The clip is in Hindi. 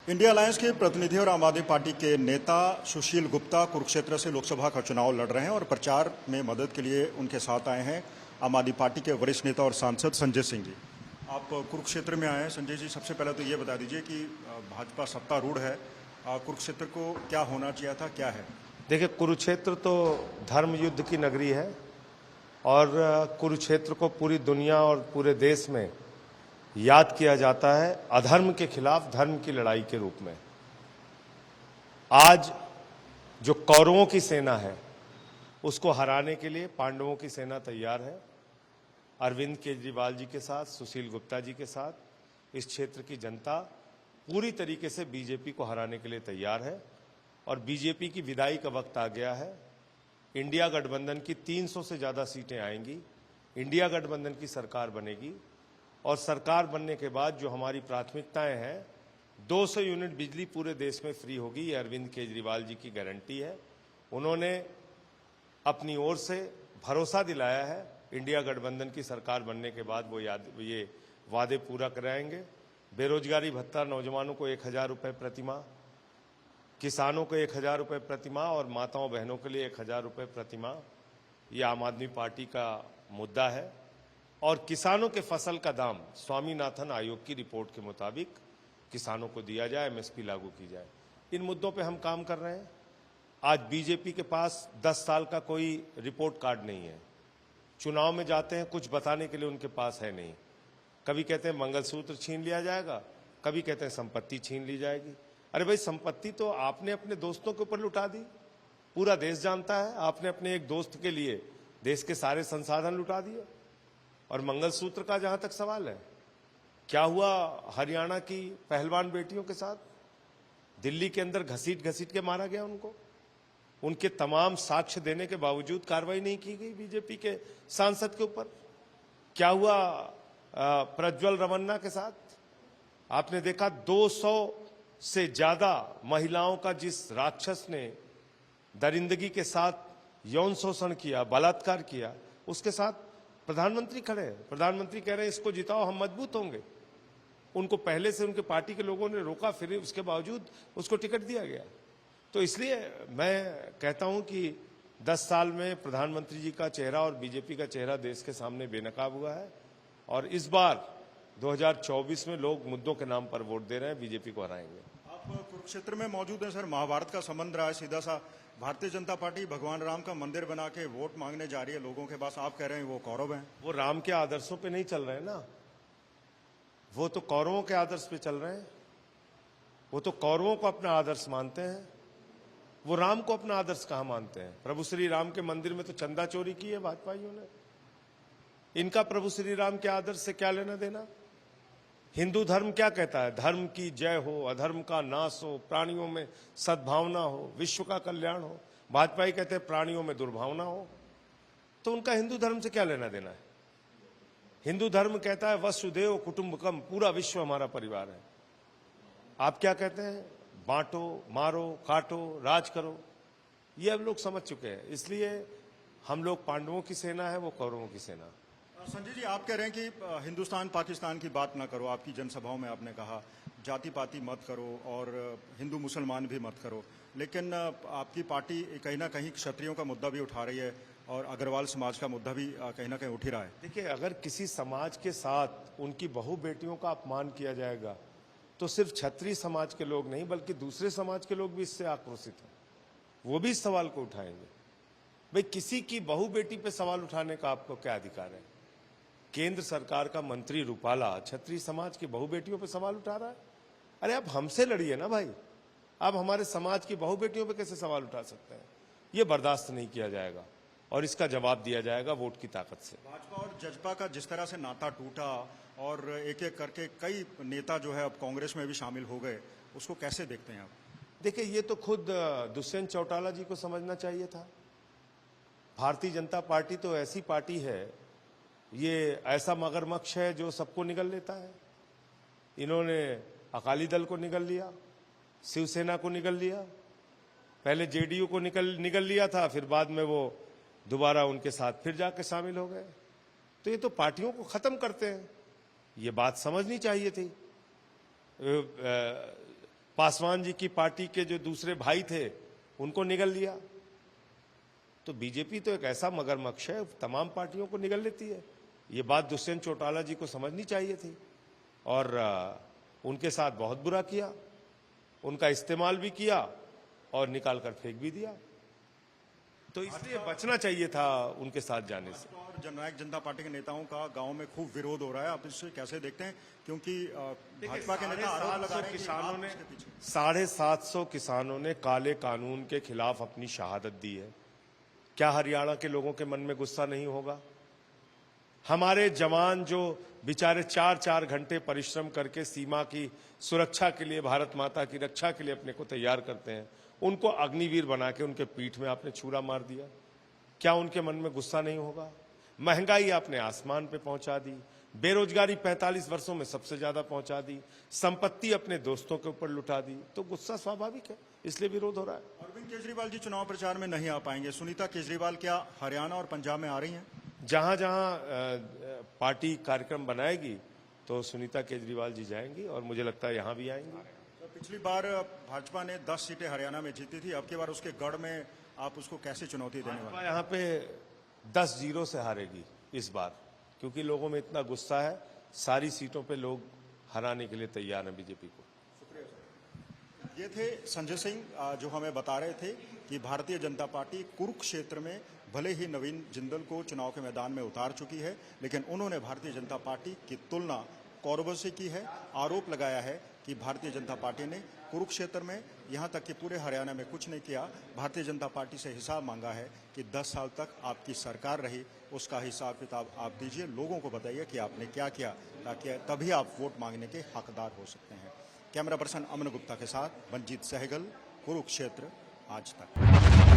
इंडिया अलायंस के प्रतिनिधि और आम आदमी पार्टी के नेता सुशील गुप्ता कुरुक्षेत्र से लोकसभा का चुनाव लड़ रहे हैं और प्रचार में मदद के लिए उनके साथ आए हैं आम आदमी पार्टी के वरिष्ठ नेता और सांसद संजय सिंह जी। आप कुरुक्षेत्र में आए हैं संजय जी, सबसे पहले तो ये बता दीजिए कि भाजपा सत्तारूढ़ है, कुरुक्षेत्र को क्या होना चाहिए था, क्या है? देखिए, कुरुक्षेत्र तो धर्म युद्ध की नगरी है और कुरुक्षेत्र को पूरी दुनिया और पूरे देश में याद किया जाता है अधर्म के खिलाफ धर्म की लड़ाई के रूप में। आज जो कौरवों की सेना है उसको हराने के लिए पांडवों की सेना तैयार है। अरविंद केजरीवाल जी के साथ, सुशील गुप्ता जी के साथ इस क्षेत्र की जनता पूरी तरीके से बीजेपी को हराने के लिए तैयार है और बीजेपी की विदाई का वक्त आ गया है। इंडिया गठबंधन की 300 से ज्यादा सीटें आएंगी, इंडिया गठबंधन की सरकार बनेगी और सरकार बनने के बाद जो हमारी प्राथमिकताएं हैं, 200 यूनिट बिजली पूरे देश में फ्री होगी, ये अरविंद केजरीवाल जी की गारंटी है। उन्होंने अपनी ओर से भरोसा दिलाया है इंडिया गठबंधन की सरकार बनने के बाद वो ये वादे पूरा कराएंगे। बेरोजगारी भत्ता नौजवानों को 1000 रुपये प्रतिमाह, किसानों को 1000 रुपये प्रतिमाह और माताओं बहनों के लिए 1000 रुपये प्रतिमाह, ये आम आदमी पार्टी का मुद्दा है। और किसानों के फसल का दाम स्वामीनाथन आयोग की रिपोर्ट के मुताबिक किसानों को दिया जाए, एमएसपी लागू की जाए। इन मुद्दों पे हम काम कर रहे हैं। आज बीजेपी के पास 10 साल का कोई रिपोर्ट कार्ड नहीं है। चुनाव में जाते हैं, कुछ बताने के लिए उनके पास है नहीं। कभी कहते हैं मंगलसूत्र छीन लिया जाएगा, कभी कहते हैं संपत्ति छीन ली जाएगी। अरे भाई, संपत्ति तो आपने अपने दोस्तों के ऊपर लुटा दी, पूरा देश जानता है। आपने अपने एक दोस्त के लिए देश के सारे संसाधन लुटा दिए। और मंगलसूत्र का जहां तक सवाल है, क्या हुआ हरियाणा की पहलवान बेटियों के साथ? दिल्ली के अंदर घसीट घसीट के मारा गया उनको। उनके तमाम साक्ष्य देने के बावजूद कार्रवाई नहीं की गई बीजेपी के सांसद के ऊपर। क्या हुआ प्रज्वल रमन्ना के साथ? आपने देखा 200 से ज्यादा महिलाओं का जिस राक्षस ने दरिंदगी के साथ यौन शोषण किया, बलात्कार किया, उसके साथ प्रधानमंत्री खड़े हैं। प्रधानमंत्री कह रहे हैं इसको जिताओ, हम मजबूत होंगे। उनको पहले से उनके पार्टी के लोगों ने रोका, फिर उसके बावजूद उसको टिकट दिया गया। तो इसलिए मैं कहता हूं कि 10 साल में प्रधानमंत्री जी का चेहरा और बीजेपी का चेहरा देश के सामने बेनकाब हुआ है और इस बार 2024 में लोग मुद्दों के नाम पर वोट दे रहे हैं, बीजेपी को हराएंगे। आप कुरुक्षेत्र में मौजूद हैं सर, महाभारत का संबंध रहा है सीधा सा। भारतीय जनता पार्टी भगवान राम का मंदिर बना के वोट मांगने जा रही है लोगों के पास, आप कह रहे हैं वो कौरव हैं। वो राम के आदर्शों पे नहीं चल रहे हैं ना, वो तो कौरवों के आदर्श पे चल रहे हैं। वो तो कौरवों को अपना आदर्श मानते हैं, वो राम को अपना आदर्श कहां मानते हैं? प्रभु श्री राम के मंदिर में तो चंदा चोरी की है भाजपाइयों ने। इनका प्रभु श्री राम के आदर्श से क्या लेना देना? हिंदू धर्म क्या कहता है? धर्म की जय हो, अधर्म का नाश हो, प्राणियों में सद्भावना हो, विश्व का कल्याण हो। भाजपाई कहते हैं प्राणियों में दुर्भावना हो। तो उनका हिंदू धर्म से क्या लेना देना है? हिंदू धर्म कहता है वसुदेव कुटुंबकम, पूरा विश्व हमारा परिवार है। आप क्या कहते हैं? बांटो, मारो, काटो, राज करो। ये अब लोग समझ चुके हैं। इसलिए हम लोग पांडवों की सेना है, वो कौरवों की सेना। संजय जी, आप कह रहे हैं कि हिंदुस्तान पाकिस्तान की बात ना करो। आपकी जनसभाओं में आपने कहा जाति पाति मत करो और हिंदू मुसलमान भी मत करो, लेकिन आपकी पार्टी कहीं ना कहीं क्षत्रियों का मुद्दा भी उठा रही है और अग्रवाल समाज का मुद्दा भी कहीं ना कहीं उठ ही रहा है। देखिए, अगर किसी समाज के साथ उनकी बहु बेटियों का अपमान किया जाएगा तो सिर्फ क्षत्रिय समाज के लोग नहीं बल्कि दूसरे समाज के लोग भी इससे आक्रोशित हैं। वो भी इस सवाल को उठाएंगे। भाई, किसी की बहु बेटी पे सवाल उठाने का आपको क्या अधिकार है? केंद्र सरकार का मंत्री रूपाला क्षत्रिय समाज की बहु बेटियों पे सवाल उठा रहा है। अरे आप हमसे लड़िए ना भाई, आप हमारे समाज की बहु बेटियों पे कैसे सवाल उठा सकते हैं? ये बर्दाश्त नहीं किया जाएगा और इसका जवाब दिया जाएगा वोट की ताकत से। भाजपा और जजपा का जिस तरह से नाता टूटा और एक एक करके कई नेता जो है अब कांग्रेस में भी शामिल हो गए, उसको कैसे देखते हैं आप? देखिए, ये तो खुद दुष्यंत चौटाला जी को समझना चाहिए था। भारतीय जनता पार्टी तो ऐसी पार्टी है, ये ऐसा मगरमच्छ है जो सबको निगल लेता है। इन्होंने अकाली दल को निगल लिया, शिवसेना को निगल लिया, पहले जेडीयू को निगल लिया था, फिर बाद में वो दोबारा उनके साथ फिर जाके शामिल हो गए। तो ये तो पार्टियों को खत्म करते हैं। ये बात समझनी चाहिए थी। पासवान जी की पार्टी के जो दूसरे भाई थे उनको निगल लिया। तो बीजेपी तो एक ऐसा मगरमच्छ है, तमाम पार्टियों को निगल लेती है। ये बात दुष्यंत चौटाला जी को समझनी चाहिए थी और उनके साथ बहुत बुरा किया, उनका इस्तेमाल भी किया और निकाल कर फेंक भी दिया। तो इसलिए बचना चाहिए था उनके साथ जाने से। और जननायक जनता पार्टी के नेताओं का गांव में खूब विरोध हो रहा है, आप इसे कैसे देखते हैं? क्योंकि भाजपा के नेता आरोप लगा रहे हैं कि किसानों आप ने इसके पीछे। 750 किसानों ने काले कानून के खिलाफ अपनी शहादत दी है। क्या हरियाणा के लोगों के मन में गुस्सा नहीं होगा? हमारे जवान जो बेचारे 4-4 घंटे परिश्रम करके सीमा की सुरक्षा के लिए, भारत माता की रक्षा के लिए अपने को तैयार करते हैं, उनको अग्निवीर बना के उनके पीठ में आपने छुरा मार दिया। क्या उनके मन में गुस्सा नहीं होगा? महंगाई आपने आसमान पे पहुंचा दी, बेरोजगारी 45 वर्षों में सबसे ज्यादा पहुंचा दी, संपत्ति अपने दोस्तों के ऊपर लुटा दी। तो गुस्सा स्वाभाविक है, इसलिए विरोध हो रहा है। अरविंद केजरीवाल जी चुनाव प्रचार में नहीं आ पाएंगे। सुनीता केजरीवाल क्या हरियाणा और पंजाब में आ रही हैं? जहां जहां पार्टी कार्यक्रम बनाएगी तो सुनीता केजरीवाल जी जाएंगी और मुझे लगता है यहां भी आएंगी। तो पिछली बार भाजपा ने 10 सीटें हरियाणा में जीती थी, अब की बार उसके गढ़ में आप उसको कैसे चुनौती देने वाले? यहाँ पे 10-0 से हारेगी इस बार, क्योंकि लोगों में इतना गुस्सा है। सारी सीटों पे लोग हराने के लिए तैयार हैं बीजेपी को। ये थे संजय सिंह जो हमें बता रहे थे कि भारतीय जनता पार्टी कुरुक्षेत्र में भले ही नवीन जिंदल को चुनाव के मैदान में उतार चुकी है, लेकिन उन्होंने भारतीय जनता पार्टी की तुलना कौरवों से की है। आरोप लगाया है कि भारतीय जनता पार्टी ने कुरुक्षेत्र में, यहां तक कि पूरे हरियाणा में कुछ नहीं किया। भारतीय जनता पार्टी से हिसाब मांगा है कि 10 साल तक आपकी सरकार रही, उसका हिसाब किताब आप दीजिए, लोगों को बताइए कि आपने क्या किया, ताकि तभी आप वोट मांगने के हकदार हो सकते हैं। कैमरा पर्सन अमन गुप्ता के साथ मंजीत सहगल, कुरुक्षेत्र, आज तक।